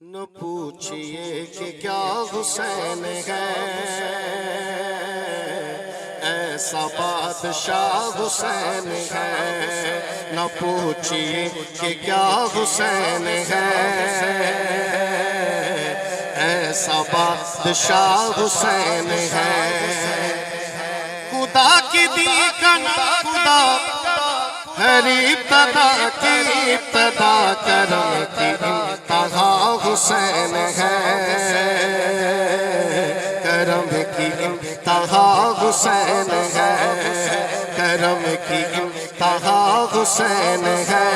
न पूछिए कि क्या हुसैन है, ऐसा बादशाह हुसैन है। न पूछिए कि क्या हुसैन है, ऐसा बादशाह हुसैन है। खुदा की दी खुदा हरी इब्तदा की इब्तदा करम की इंतहा हुसैन है, करम की इंतहा हुसैन है, करम की इंतहा हुसैन है।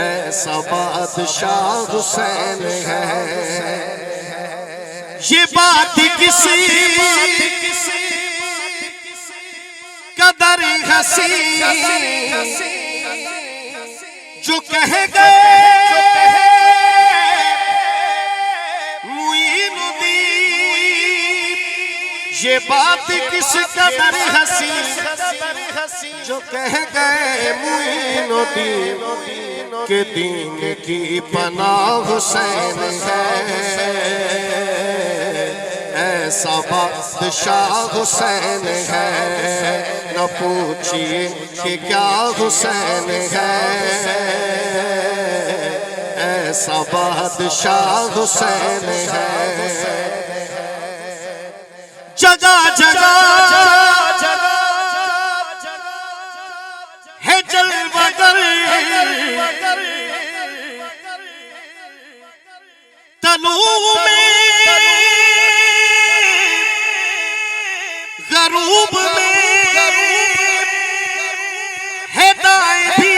ऐसा बादशाह हुसैन है। ये बात किसी कदर हसी जो कह गए मुईनुद्दीन, ये बात किस कदर हसी जो कह गए मुईनुद्दीन के दीन की पनाह हुसैन है। ऐसा बादशाह हुसैन है। न पूछिए कि क्या हुसैन है, ऐसा बादशाह हुसैन है। जगह जगह है जलवागर, तनू में गरूब में है दाएं भी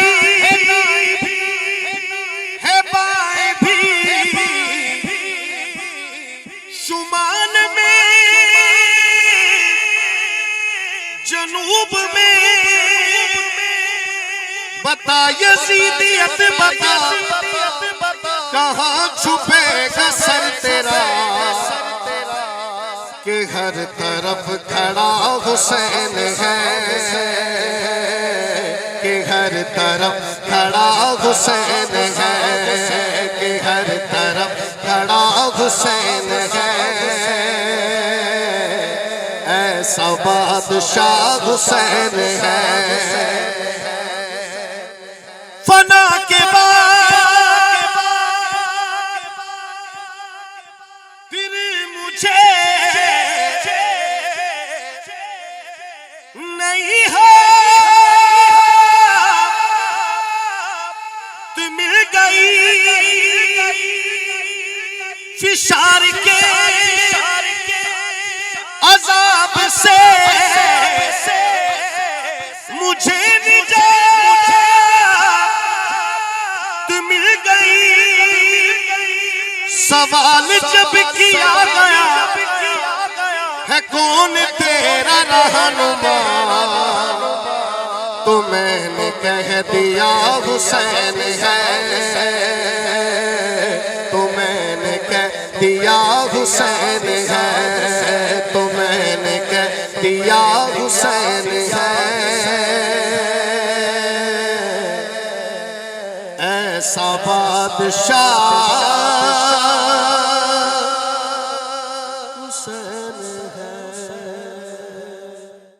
है बाएं भी, शुमाल में जनूब में। बता यजीदियत बता, कहाँ छुपेगा सर तेरा, कि हर तरफ खड़ा हुसैन है, कि हर तरफ खड़ा हुसैन है, कि हर तरफ खड़ा हुसैन है। ऐसा बादशाह हुसैन है। फना के बाद फिर मुझे नहीं हो तू मिल गई फिशार के अजाब से, मुझे निजात तू मिल गई। सवाल जब किया गया है कौन तेरा रहनुमा, तो मैंने कह दिया हुसैन है, तो मैंने कह दिया हुसैन